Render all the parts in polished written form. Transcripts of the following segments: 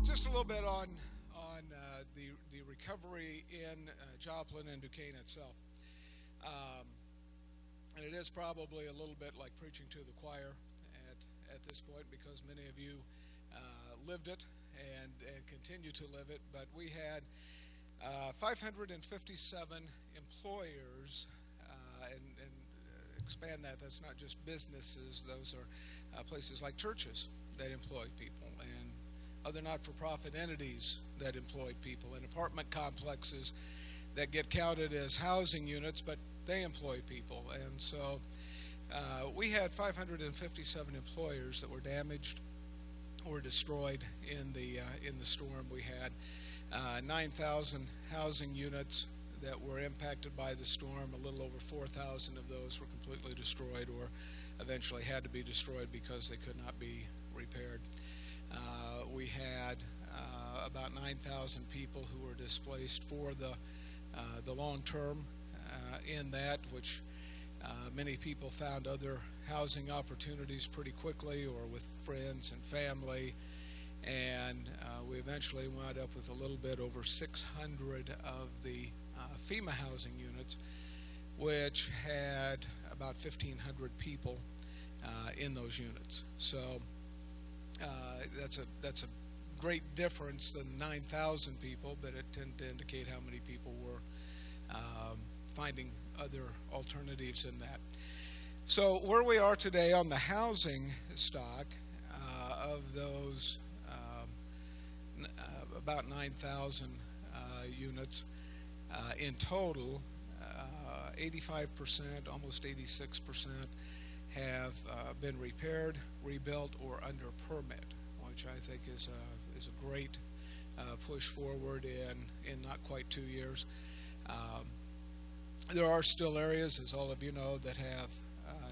Just a little bit on the recovery in Joplin and Duquesne itself. Um, and it is probably a little bit like preaching to the choir at this point, because many of you lived it and continue to live it. But we had 557 employers, and expand that. That's not just businesses. Those are places like churches that employ people, and other not-for-profit entities that employ people, and apartment complexes that get counted as housing units, but they employ people. And so we had 557 employers that were damaged or destroyed in the storm. We had 9,000 housing units that were impacted by the storm. A little over 4,000 of those were completely destroyed or eventually had to be destroyed because they could not be repaired. We had about 9,000 people who were displaced for the long term in that, which many people found other housing opportunities pretty quickly or with friends and family. And we eventually wound up with a little bit over 600 of the FEMA housing units, which had about 1,500 people in those units. So that's a great difference than 9,000 people, but it tended to indicate how many people were finding other alternatives in that. So where we are today on the housing stock, of those about 9,000 units in total, 85%, almost 86% have been repaired, rebuilt, or under permit, which I think is a great push forward in not quite 2 years. There are still areas, as all of you know, that have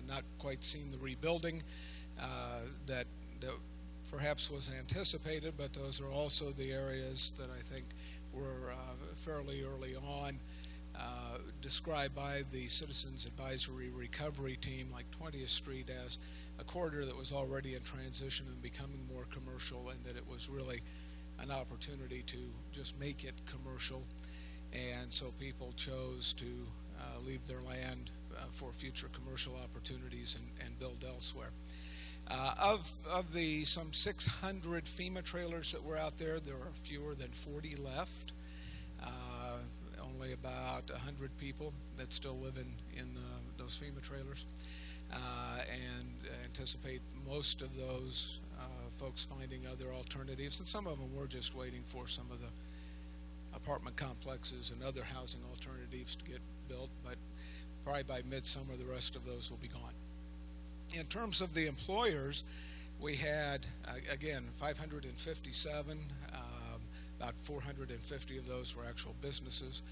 not quite seen the rebuilding that perhaps was anticipated, but those are also the areas that I think were fairly early on described by the Citizens Advisory Recovery Team, like 20th Street, as a corridor that was already in transition and becoming more commercial, and that it was really an opportunity to just make it commercial. And so people chose to leave their land for future commercial opportunities and build elsewhere. Of the some 600 FEMA trailers that were out there, there are fewer than 40 left. Only about 100 people that still live in those FEMA trailers, and anticipate most of those folks finding other alternatives, and some of them were just waiting for some of the apartment complexes and other housing alternatives to get built, but probably by midsummer the rest of those will be gone. In terms of the employers, we had, again, 557. About 450 of those were actual businesses.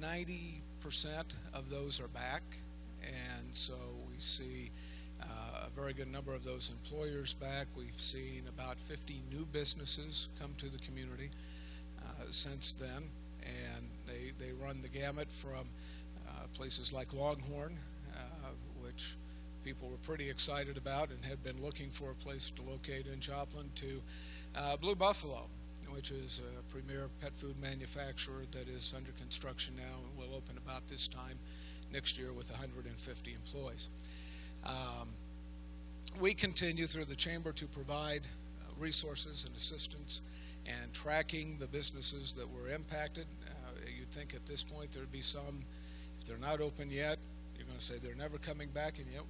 90% of those are back, and so we see a very good number of those employers back. We've seen about 50 new businesses come to the community since then, and they run the gamut from places like Longhorn, which people were pretty excited about and had been looking for a place to locate in Joplin, to Blue Buffalo, which is a premier pet food manufacturer that is under construction now and will open about this time next year with 150 employees. We continue through the Chamber to provide resources and assistance and tracking the businesses that were impacted. You'd think at this point there'd be some, if they're not open yet, you're going to say they're never coming back, and yet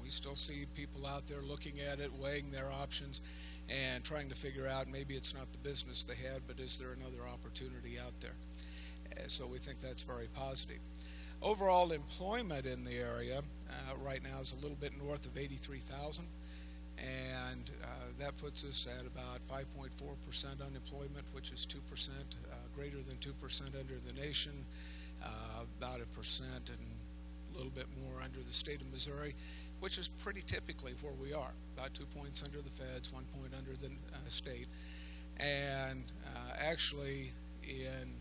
we still see people out there looking at it, weighing their options, and trying to figure out maybe it's not the business they had, but is there another opportunity out there? So we think that's very positive. Overall employment in the area right now is a little bit north of 83,000, and that puts us at about 5.4% unemployment, which is 2%, greater than 2% under the nation, about 1% and a little bit more under the state of Missouri, which is pretty typically where we are, about 2 points under the feds, 1 point under the state. And actually in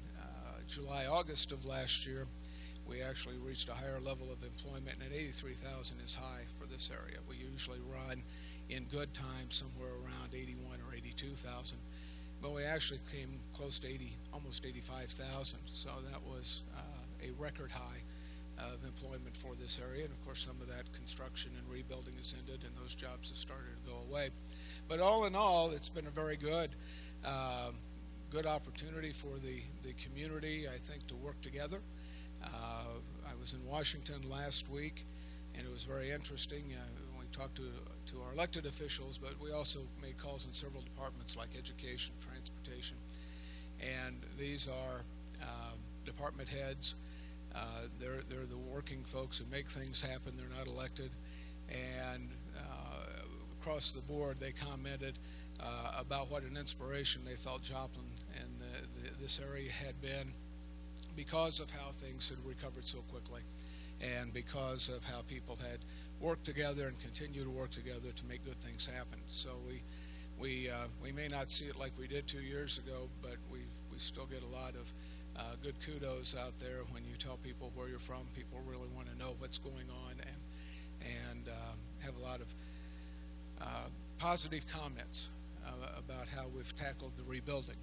July, August of last year, we actually reached a higher level of employment, and 83,000 is high for this area. We usually run in good times somewhere around 81 or 82,000. 82,000, but we actually came close to almost 85,000. So that was a record high of employment for this area. And of course, some of that construction and rebuilding has ended, and those jobs have started to go away. But all in all, it's been a very good opportunity for the community, I think, to work together. I was in Washington last week, and it was very interesting. We talked to our elected officials, but we also made calls in several departments like education, transportation, and these are department heads. They're the working folks who make things happen. They're not elected, and across the board, they commented about what an inspiration they felt Joplin and this area had been because of how things had recovered so quickly, and because of how people had worked together and continue to work together to make good things happen. So we may not see it like we did 2 years ago, but we still get a lot of good kudos out there when you tell people where you're from. People really want to know what's going on, and have a lot of positive comments about how we've tackled the rebuilding.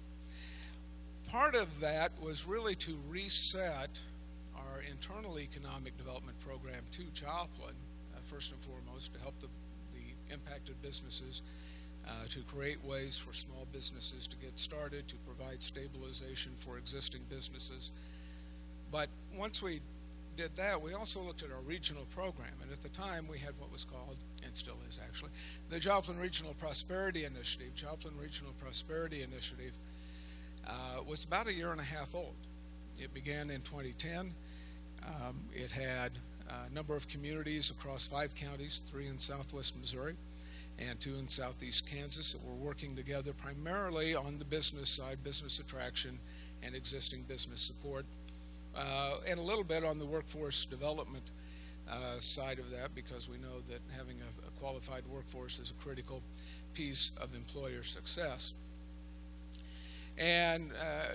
Part of that was really to reset our internal economic development program to Joplin, first and foremost, to help the impacted businesses, to create ways for small businesses to get started, to provide stabilization for existing businesses. But once we did that, we also looked at our regional program, and at the time we had what was called, and still is actually, the Joplin Regional Prosperity Initiative. Joplin Regional Prosperity Initiative was about 1.5 years old. It began in 2010. It had a number of communities across 5 counties, 3 in southwest Missouri and 2 in southeast Kansas, that were working together primarily on the business side, business attraction and existing business support, and a little bit on the workforce development side of that, because we know that having a qualified workforce is a critical piece of employer success. And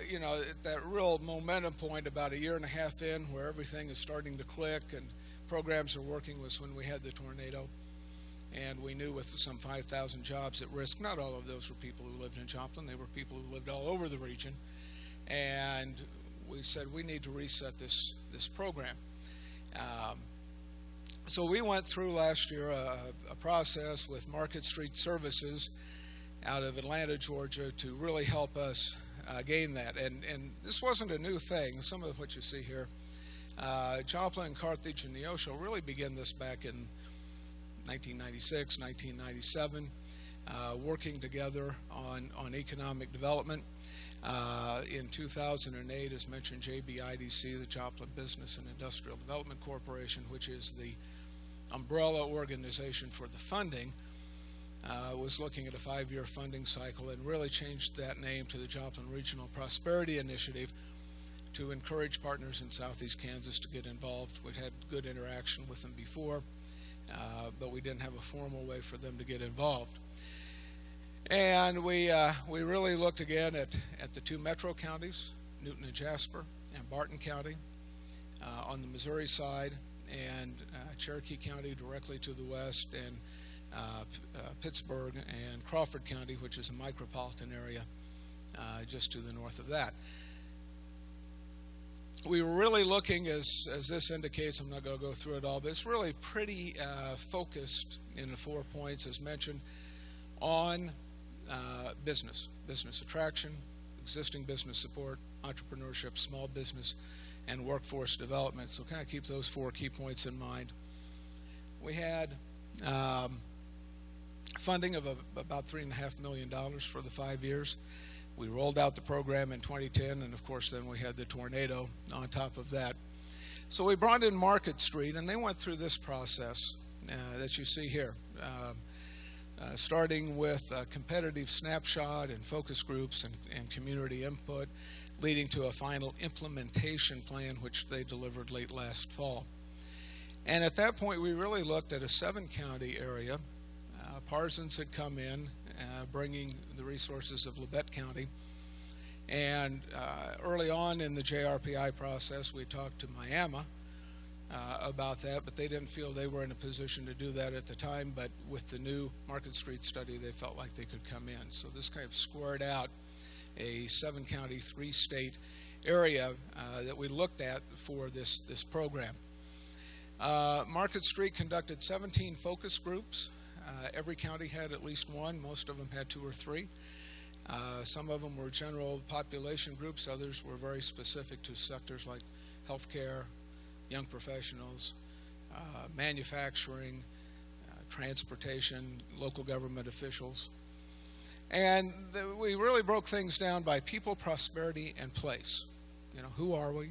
you know, that real momentum point about 1.5 years in, where everything is starting to click and programs are working, was when we had the tornado. And we knew with some 5,000 jobs at risk, not all of those were people who lived in Joplin, they were people who lived all over the region. And we said we need to reset this program. So we went through last year a process with Market Street Services out of Atlanta, Georgia, to really help us gain that. And this wasn't a new thing. Some of what you see here, Joplin, Carthage, and Neosho really began this back in 1996, 1997, working together on economic development. In 2008, as mentioned, JBIDC, the Joplin Business and Industrial Development Corporation, which is the umbrella organization for the funding, was looking at a 5-year funding cycle and really changed that name to the Joplin Regional Prosperity Initiative to encourage partners in southeast Kansas to get involved. We'd had good interaction with them before, but we didn't have a formal way for them to get involved. And we really looked again at the 2 metro counties, Newton and Jasper, and Barton County on the Missouri side, and Cherokee County directly to the west, and Pittsburgh and Crawford County, which is a micropolitan area just to the north of that. We were really looking, as this indicates, I'm not going to go through it all, but it's really pretty focused in the 4 points, as mentioned, on business attraction, existing business support, entrepreneurship, small business, and workforce development. So kind of keep those 4 key points in mind. We had funding of about $3.5 million for the 5 years. We rolled out the program in 2010, and of course then we had the tornado on top of that. So we brought in Market Street, and they went through this process that you see here, starting with a competitive snapshot and focus groups and community input, leading to a final implementation plan, which they delivered late last fall. And at that point, we really looked at a 7-county area. Parsons had come in, bringing the resources of Labette County. And early on in the JRPI process, we talked to Miami, about that, but they didn't feel they were in a position to do that at the time. But with the new Market Street study, they felt like they could come in. So this kind of squared out a 7-county, 3-state area that we looked at for this program. Market Street conducted 17 focus groups. Every county had at least one. Most of them had 2 or 3. Some of them were general population groups. Others were very specific to sectors like healthcare, young professionals, manufacturing, transportation, local government officials. And we really broke things down by people, prosperity, and place. You know, who are we?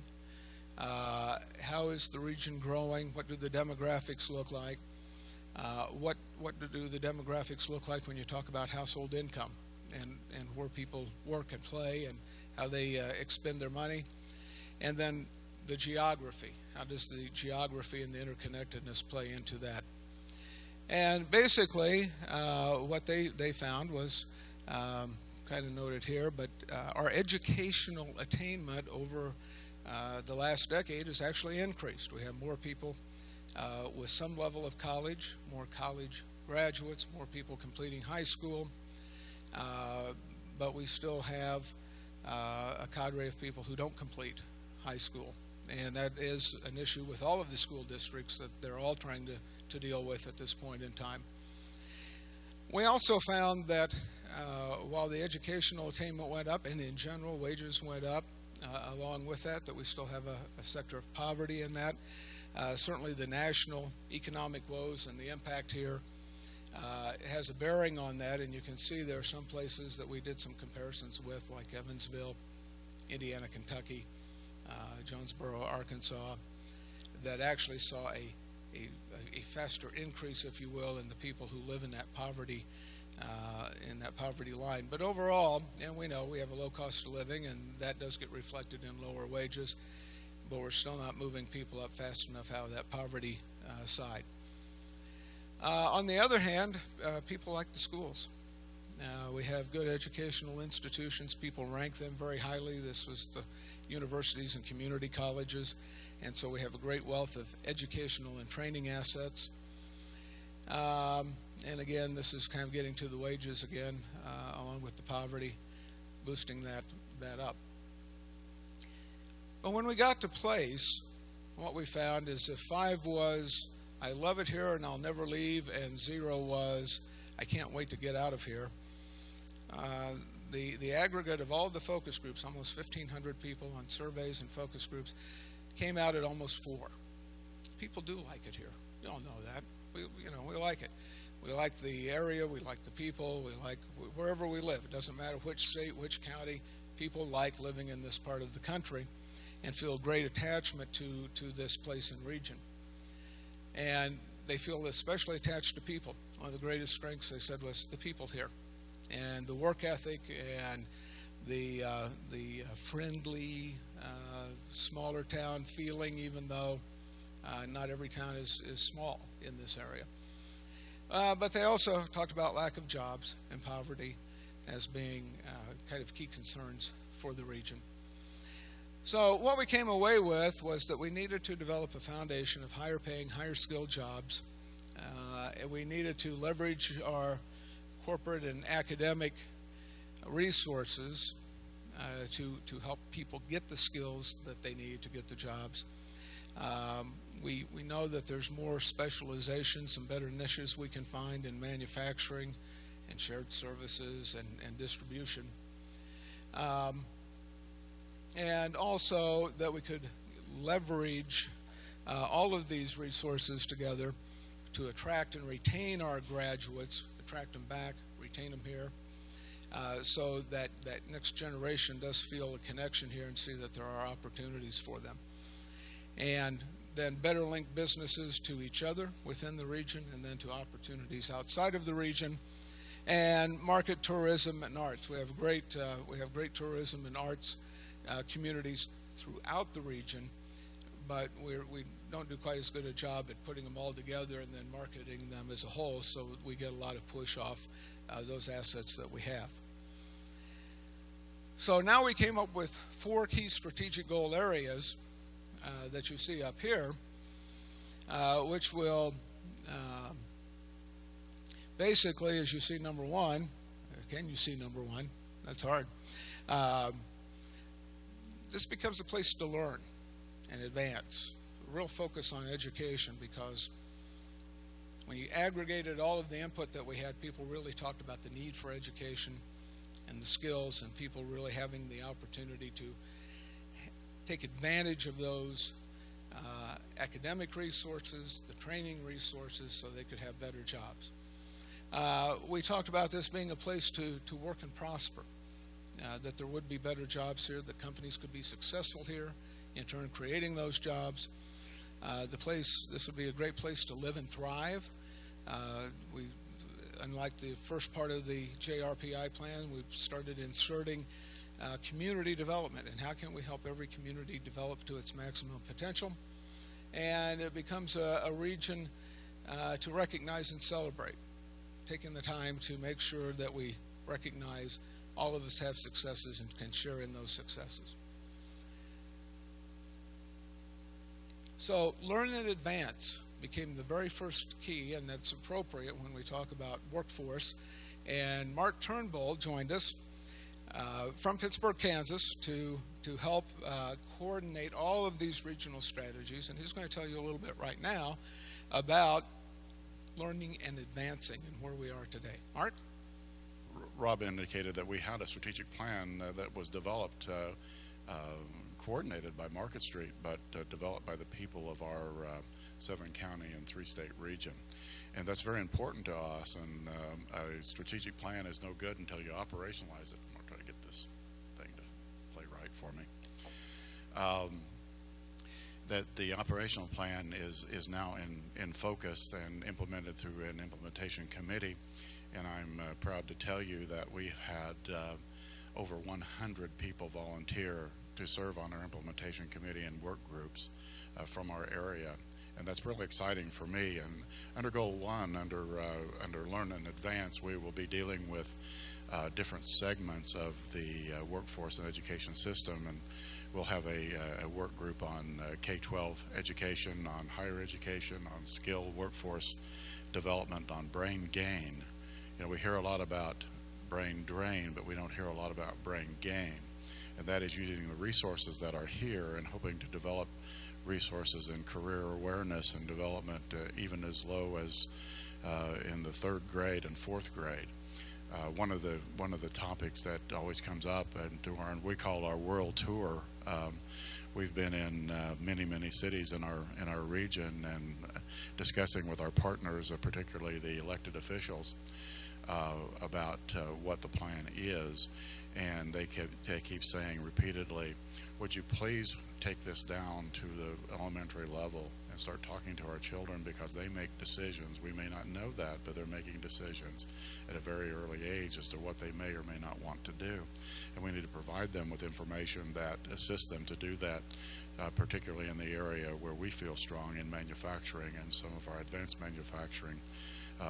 How is the region growing? What do the demographics look like? What do the demographics look like when you talk about household income and where people work and play and how they expend their money? And then the geography. How does the geography and the interconnectedness play into that? And basically, what they found was kind of noted here, but our educational attainment over the last decade has actually increased. We have more people with some level of college, more college graduates, more people completing high school, but we still have a cadre of people who don't complete high school. And that is an issue with all of the school districts that they're all trying to deal with at this point in time. We also found that while the educational attainment went up, and in general wages went up along with that we still have a sector of poverty in that. Certainly the national economic woes and the impact here has a bearing on that, and you can see there are some places that we did some comparisons with, like Evansville, Indiana, Kentucky, Jonesboro, Arkansas, that actually saw a faster increase, if you will, in the people who live in that poverty line. But overall, and we know we have a low cost of living, and that does get reflected in lower wages, but we're still not moving people up fast enough out of that poverty side. On the other hand, people like the schools. We have good educational institutions. People rank them very highly. This was the universities and community colleges, and so we have a great wealth of educational and training assets. And again, this is kind of getting to the wages again, along with the poverty, boosting that up. But when we got to place, what we found is if 5 was, I love it here and I'll never leave, and 0 was, I can't wait to get out of here, the aggregate of all the focus groups, almost 1,500 people on surveys and focus groups, came out at almost 4. People do like it here. You all know that. We like it. We like the area, we like the people, we like wherever we live. It doesn't matter which state, which county, people like living in this part of the country and feel great attachment to this place and region. And they feel especially attached to people. One of the greatest strengths, they said, was the people here. And the work ethic and the friendly, smaller town feeling, even though not every town is small in this area. But they also talked about lack of jobs and poverty as being kind of key concerns for the region. So what we came away with was that we needed to develop a foundation of higher paying, higher skilled jobs. And we needed to leverage our corporate and academic resources to help people get the skills that they need to get the jobs. We know that there's more specialization, some better niches we can find in manufacturing and shared services and distribution. And also that we could leverage all of these resources together to attract and retain our graduates, attract them back, retain them here, so that next generation does feel a connection here and see that there are opportunities for them. And then better link businesses to each other within the region and then to opportunities outside of the region. And market tourism and arts. We have great tourism and arts communities throughout the region, but we don't do quite as good a job at putting them all together and then marketing them as a whole, so we get a lot of push off those assets that we have. So now we came up with 4 key strategic goal areas that you see up here. which will basically, as you see number one, can you see number one? That's hard. This becomes a place to learn and advance. A real focus on education, because when you aggregated all of the input that we had, people really talked about the need for education and the skills, and people really having the opportunity to take advantage of those academic resources, the training resources, so they could have better jobs. We talked about this being a place to work and prosper, that there would be better jobs here, that companies could be successful here, in turn creating those jobs. This would be a great place to live and thrive. Unlike the first part of the JRPI plan, we've started inserting community development, and how can we help every community develop to its maximum potential. And it becomes a region to recognize and celebrate, taking the time to make sure that we recognize all of us have successes and can share in those successes. So learn and advance became the very first key, and that's appropriate when we talk about workforce. And Mark Turnbull joined us from Pittsburgh, Kansas, to help coordinate all of these regional strategies, and he's going to tell you a little bit right now about learning and advancing and where we are today. Mark? Rob indicated that we had a strategic plan that was developed, coordinated by Market Street, but developed by the people of our 7-county and 3-state region. And that's very important to us, and a strategic plan is no good until you operationalize it. I'm going to try to get this thing to play right for me. That the operational plan is now in focus and implemented through an implementation committee. And I'm proud to tell you that we've had over 100 people volunteer to serve on our implementation committee and work groups from our area. And that's really exciting for me. And under Goal 1, under Learn and Advance, we will be dealing with different segments of the workforce and education system. And we'll have a work group on K-12 education, on higher education, on skilled workforce development, on brain gain. You know, we hear a lot about brain drain, but we don't hear a lot about brain gain. And that is using the resources that are here and hoping to develop resources in career awareness and development even as low as in the 3rd grade and 4th grade. One of the topics that always comes up, and we call our world tour. We've been in many cities in our region and discussing with our partners, particularly the elected officials, about what the plan is, and they keep saying repeatedly, would you please take this down to the elementary level and start talking to our children, because they make decisions. We may not know that, but they're making decisions at a very early age as to what they may or may not want to do, and we need to provide them with information that assists them to do that, particularly in the area where we feel strong in manufacturing and some of our advanced manufacturing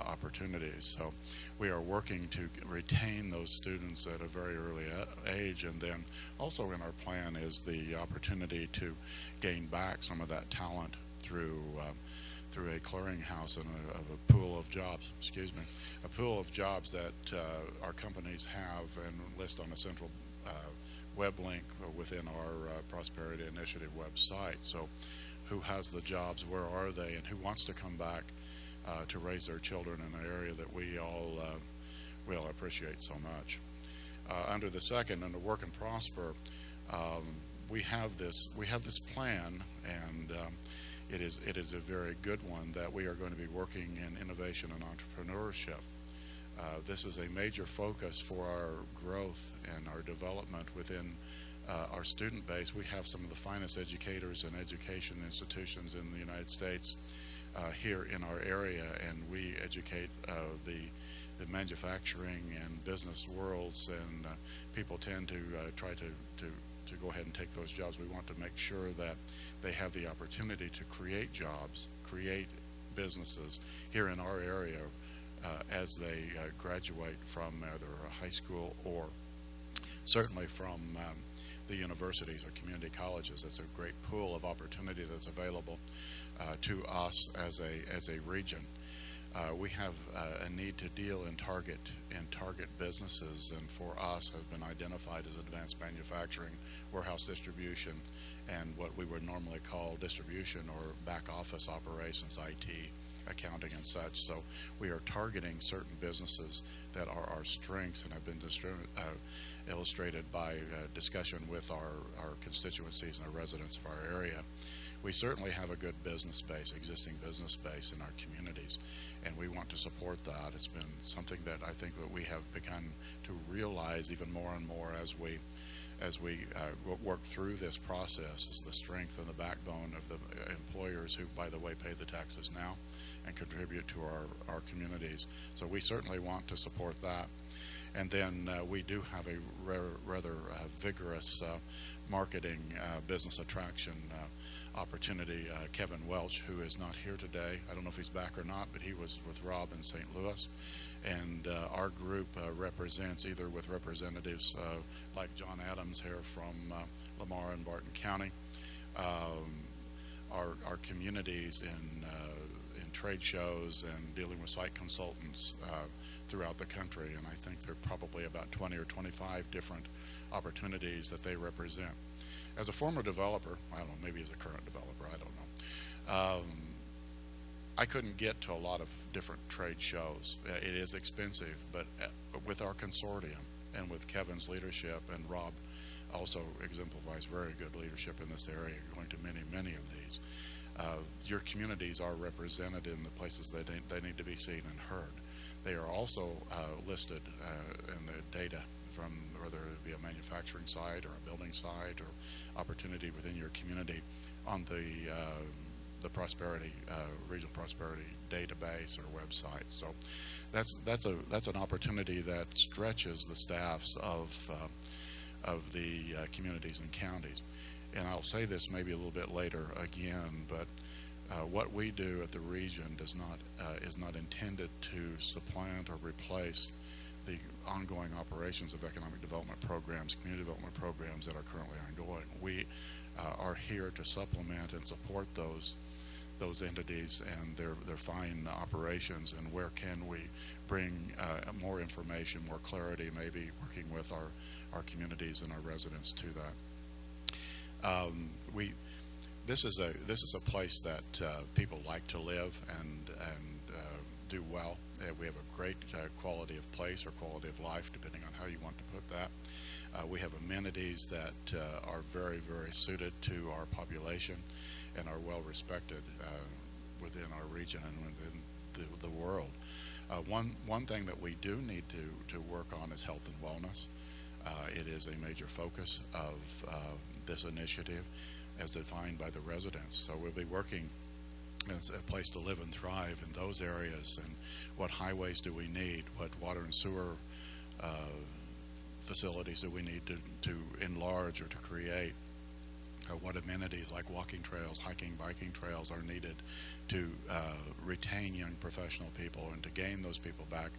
opportunities. So we are working to retain those students at a very early age, and then also in our plan is the opportunity to gain back some of that talent through a clearinghouse and of a pool of jobs, a pool of jobs that our companies have and list on a central web link within our Prosperity Initiative website. So who has the jobs, where are they, and who wants to come back to raise their children in an area that we all appreciate so much. Under the second, under Work and Prosper, we have this plan, and it is a very good one, that we are going to be working in innovation and entrepreneurship. This is a major focus for our growth and our development within our student base. We have some of the finest educators and education institutions in the United States here in our area, and we educate the manufacturing and business worlds, and people tend to try to go ahead and take those jobs. We want to make sure that they have the opportunity to create jobs, create businesses here in our area as they graduate from either high school or certainly from the universities or community colleges. It's a great pool of opportunity that's available to us as a region. We have a need to deal in target businesses, and for us has been identified as advanced manufacturing, warehouse distribution, and what we would normally call distribution or back office operations, IT, accounting, and such. So we are targeting certain businesses that are our strengths and have been illustrated by discussion with our constituencies and our residents of our area. We certainly have a good business base, existing business base in our communities, and we want to support that. It's been something that I think that we have begun to realize even more and more as we work through this process, is the strength and the backbone of the employers who, by the way, pay the taxes now and contribute to our communities. So we certainly want to support that. And then we do have a rather vigorous marketing business attraction opportunity. Kevin Welch, who is not here today, I don't know if he's back or not, but he was with Rob in St. Louis. And our group represents, either with representatives like John Adams here from Lamar and Barton County, our communities in trade shows and dealing with site consultants throughout the country. And I think there are probably about 20 or 25 different opportunities that they represent. As a former developer, I don't know, maybe as a current developer, I don't know, I couldn't get to a lot of different trade shows. It is expensive, but with our consortium and with Kevin's leadership, and Rob also exemplifies very good leadership in this area, going to many of these, your communities are represented in the places that they need to be seen and heard. They are also listed in the data from whether it be a manufacturing site or a building site or opportunity within your community on the prosperity regional prosperity database or website. So that's an opportunity that stretches the staffs of the communities and counties. And I'll say this maybe a little bit later again, but what we do at the region is not intended to supplant or replace the ongoing operations of economic development programs, community development programs that are currently ongoing. We are here to supplement and support those entities and their fine operations, and where can we bring more information, more clarity, maybe working with our communities and our residents to that. This is a place that people like to live and do well. We have a great quality of place or quality of life, depending on how you want to put that. We have amenities that are very suited to our population and are well respected within our region and within the world. One thing that we do need to work on is health and wellness. It is a major focus of this initiative as defined by the residents. So we'll be working as a place to live and thrive in those areas, and what highways do we need, what water and sewer facilities do we need to enlarge or to create, what amenities like walking trails, hiking, biking trails are needed to retain young professional people and to gain those people back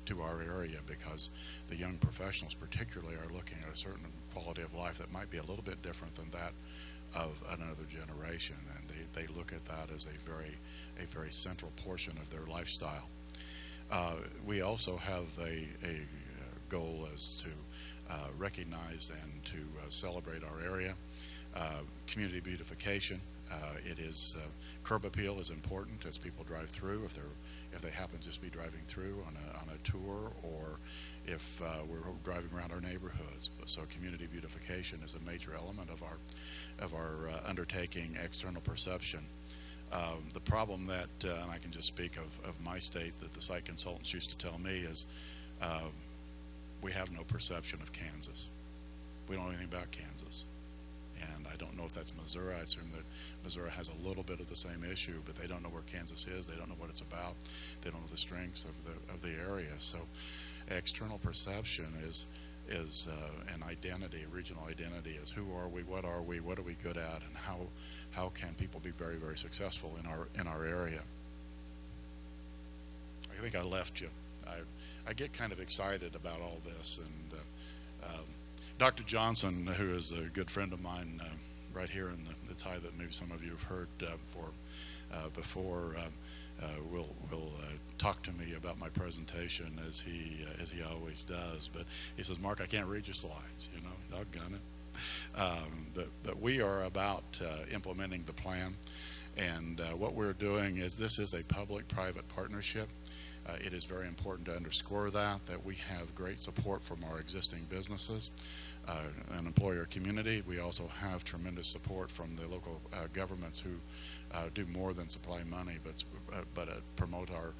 to our area, because the young professionals particularly are looking at a certain quality of life that might be a little bit different than that of another generation, and they look at that as a very central portion of their lifestyle. We also have a goal as to recognize and to celebrate our area. Community beautification. It is curb appeal is important as people drive through. If they happen to just be driving through on a tour, or if we're driving around our neighborhoods. So community beautification is a major element of our undertaking. External perception. The problem that, and I can just speak of my state, that the site consultants used to tell me is we have no perception of Kansas. We don't know anything about Kansas. And I don't know if that's Missouri. I assume that Missouri has a little bit of the same issue, but they don't know where Kansas is. They don't know what it's about. They don't know the strengths of the area. So external perception is an identity, a regional identity, is who are we, what are we good at, and how can people be very successful in our area. I think I left you. I get kind of excited about all this, and Dr. Johnson, who is a good friend of mine right here in the tie that maybe some of you have heard before, will talk to me about my presentation as he always does. But he says, Mark, I can't read your slides, doggone it. But we are about implementing the plan, and what we're doing is this is a public-private partnership. It is very important to underscore that we have great support from our existing businesses and employer community. We also have tremendous support from the local governments who do more than supply money, but promote our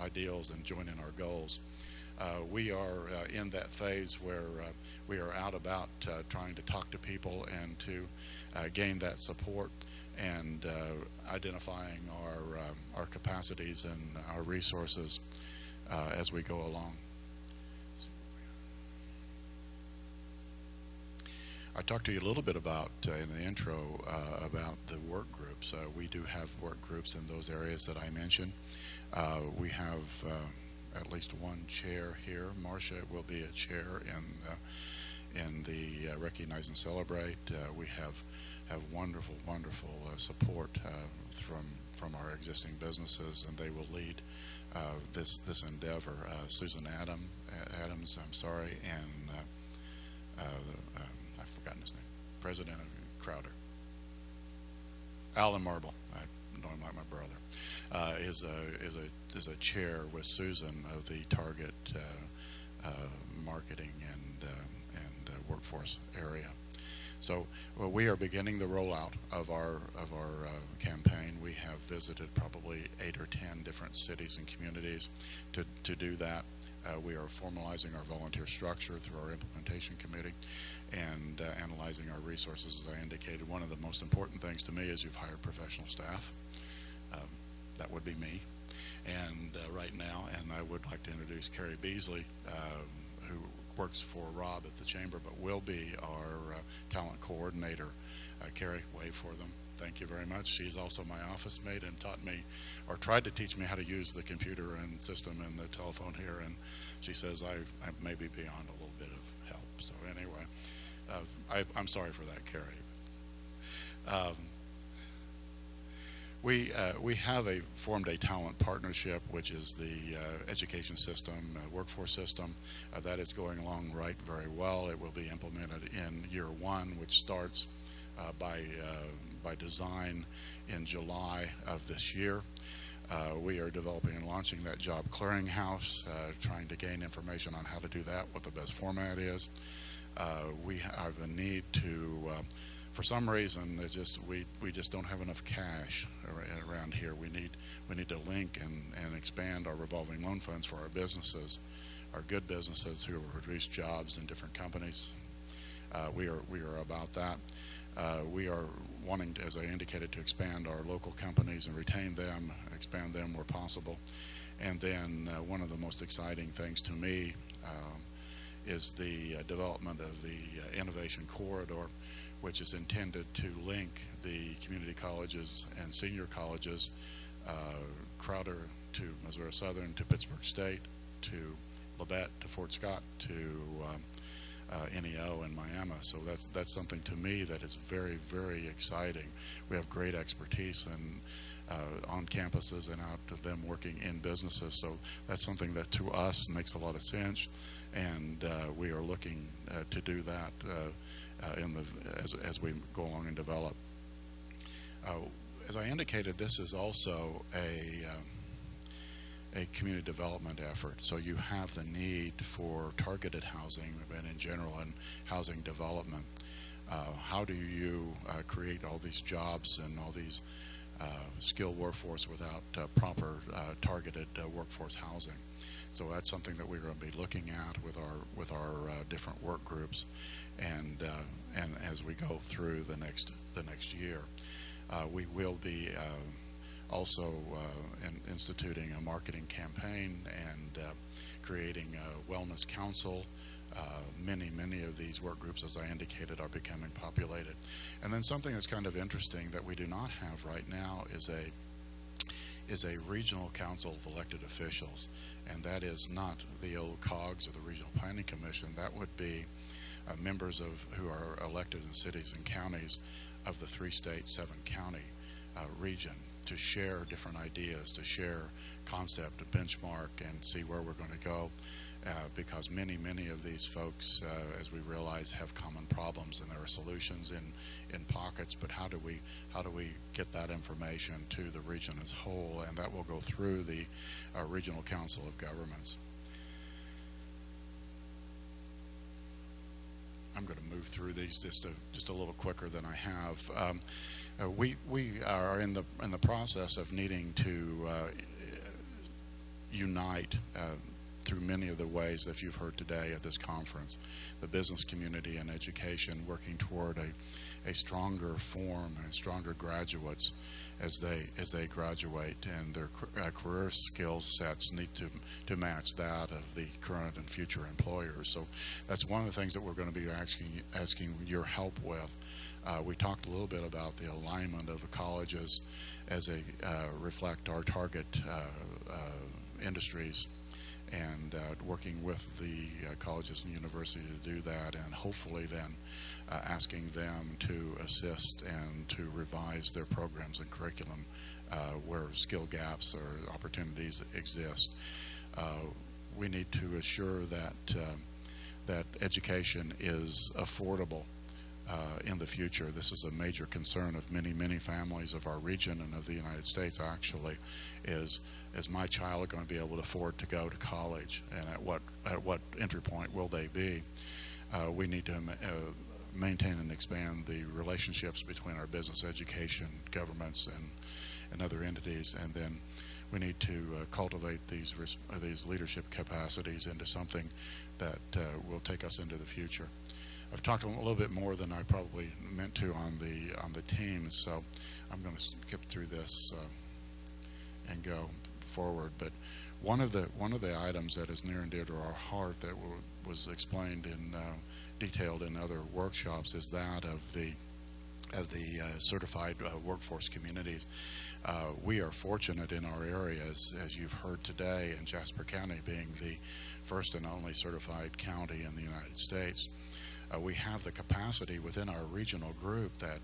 ideals and join in our goals. We are in that phase where we are out about trying to talk to people and to gain that support and identifying our capacities and our resources as we go along. I talked to you a little bit about in the intro about the work groups. We do have work groups in those areas that I mentioned. We have at least one chair here. Marcia will be a chair in the Recognize and Celebrate. We have wonderful support from our existing businesses, and they will lead this endeavor. Susan Adams, I'm sorry, and I've forgotten his name. President of Crowder. Alan Marble. I know him like my brother. Is a chair with Susan of the Target marketing and workforce area. So we are beginning the rollout of our campaign. We have visited probably 8 or 10 different cities and communities to do that. We are formalizing our volunteer structure through our implementation committee and analyzing our resources, as I indicated. One of the most important things to me is you've hired professional staff. That would be me. And right now, and I would like to introduce Carrie Beasley, who works for Rob at the Chamber, but will be our talent coordinator. Carrie, wave for them. Thank you very much. She's also my office mate and taught me, or tried to teach me how to use the computer and system and the telephone here, and she says I may be beyond a little bit of help. So anyway, I'm sorry for that, Carrie. We have formed a talent partnership, which is the education system, workforce system. That is going along very well. It will be implemented in year 1, which starts by design in July of this year. We are developing and launching that job clearinghouse, trying to gain information on how to do that, what the best format is. We have a need to for some reason, it's just we just don't have enough cash around here. We need to link and expand our revolving loan funds for our businesses, our good businesses who produce jobs in different companies. We are about that. We are wanting to, as I indicated, to expand our local companies and retain them, expand them where possible. And then one of the most exciting things to me is the development of the Innovation Corridor, which is intended to link the community colleges and senior colleges, Crowder to Missouri Southern, to Pittsburgh State, to Labette, to Fort Scott, to NEO and Miami. So that's something to me that is very, very exciting. We have great expertise and on campuses and out of them working in businesses. So that's something that to us makes a lot of sense, and we are looking to do that as we go along and develop. As I indicated, this is also a community development effort. So you have the need for targeted housing and in general and housing development. How do you create all these jobs and all these skilled workforce without proper targeted workforce housing? So that's something that we're going to be looking at with our different work groups, and as we go through the next year, we will be also instituting a marketing campaign and creating a wellness council. Many of these work groups, as I indicated, are becoming populated. And then something that's kind of interesting that we do not have right now is a regional council of elected officials, and that is not the old COGS of the Regional Planning Commission. That would be members who are elected in cities and counties of the 3-state, 7-county region to share different ideas, to share concept, to benchmark, and see where we're going to go. Because many of these folks, as we realize, have common problems, and there are solutions in pockets. But how do we get that information to the region as a whole? And that will go through the Regional Council of Governments. I'm going to move through these just a little quicker than I have. We are in the process of needing to unite through many of the ways that you've heard today at this conference, the business community and education, working toward a stronger form and stronger graduates as they graduate, and their career skill sets need to match that of the current and future employers. So that's one of the things that we're going to be asking your help with. We talked a little bit about the alignment of the colleges as they reflect our target industries, and working with the colleges and universities to do that, and hopefully then asking them to assist and to revise their programs and curriculum where skill gaps or opportunities exist. We need to assure that education is affordable in the future. This is a major concern of many families of our region and of the United States, actually, is my child going to be able to afford to go to college, and at what entry point will they be? We need to maintain and expand the relationships between our business, education, governments, and other entities, and then we need to cultivate these leadership capacities into something that will take us into the future. I've talked a little bit more than I probably meant to on the teams, so I'm going to skip through this and go forward. But one of the items that is near and dear to our heart that was explained in detailed in other workshops is that of the certified workforce communities. We are fortunate in our area, as you've heard today, in Jasper County being the first and only certified county in the United States. We have the capacity within our regional group that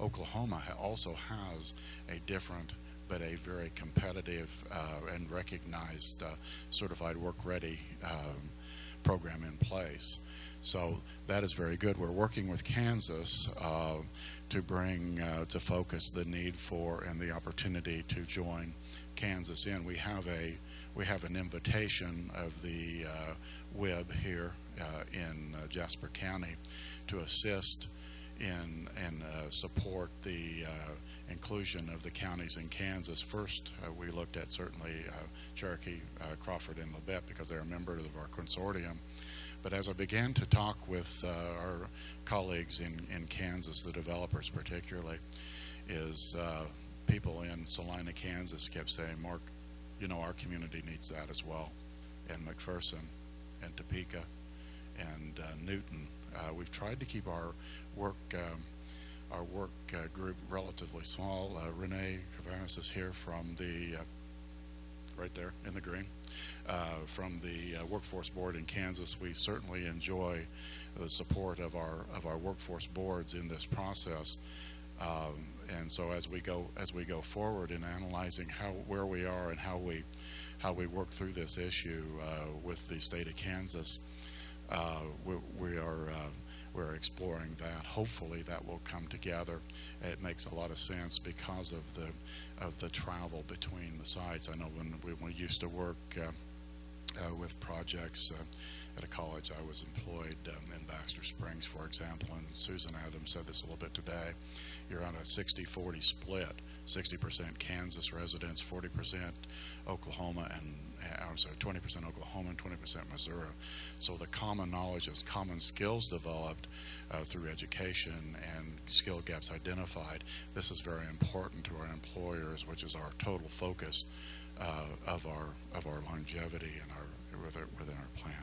Oklahoma also has a different but a very competitive and recognized certified work-ready program in place. So that is very good. We're working with Kansas to bring to focus the need for and the opportunity to join Kansas in. We have an invitation of the WIB here in Jasper County to assist in and support the inclusion of the counties in Kansas. First, we looked at certainly Cherokee, Crawford, and Labette because they're members of our consortium. But as I began to talk with our colleagues in Kansas, the developers particularly, is people in Salina, Kansas kept saying, Mark, you know, our community needs that as well. And McPherson and Topeka and Newton. We've tried to keep our work group relatively small. Renee Cavanis is here from the right there in the green from the workforce board in Kansas. We certainly enjoy the support of our workforce boards in this process. And so as we go forward in analyzing where we are and how we work through this issue with the state of Kansas, we're exploring that. Hopefully that will come together. It makes a lot of sense because of the travel between the sites. I know when we used to work with projects at a college I was employed in Baxter Springs, for example, and Susan Adams said this a little bit today. You're on a 60-40 split, 60% Kansas residents, 40% Oklahoma, and I'm sorry, 20% Oklahoma and 20% Missouri. So the common knowledge and common skills developed through education and skill gaps identified. This is very important to our employers, which is our total focus of our longevity and within our plan.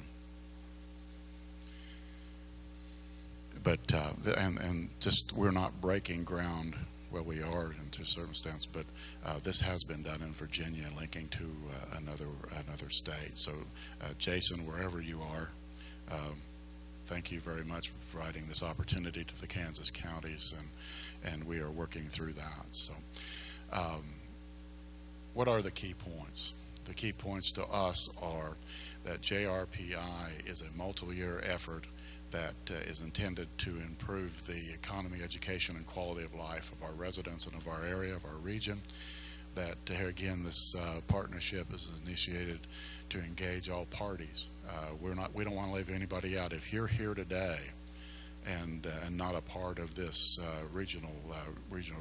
But and just we're not breaking ground. Well, we are to a certain extent, but this has been done in Virginia, linking to another state. So, Jason, wherever you are, thank you very much for providing this opportunity to the Kansas counties, and we are working through that. So what are the key points? The key points to us are that JRPI is a multi-year effort that is intended to improve the economy, education, and quality of life of our residents and of our area, of our region. That here again, this partnership is initiated to engage all parties. We don't want to leave anybody out. If you're here today and not a part of this regional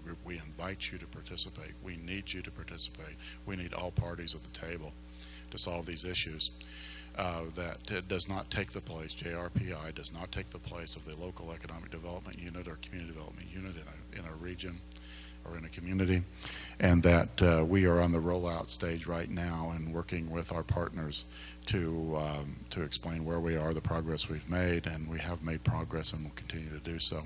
group, we invite you to participate. We need you to participate. We need all parties at the table to solve these issues. That does not take the place, JRPI does not take the place of the local economic development unit or community development unit in a region or in a community, and that we are on the rollout stage right now and working with our partners to explain where we are, the progress we've made, and we have made progress and will continue to do so.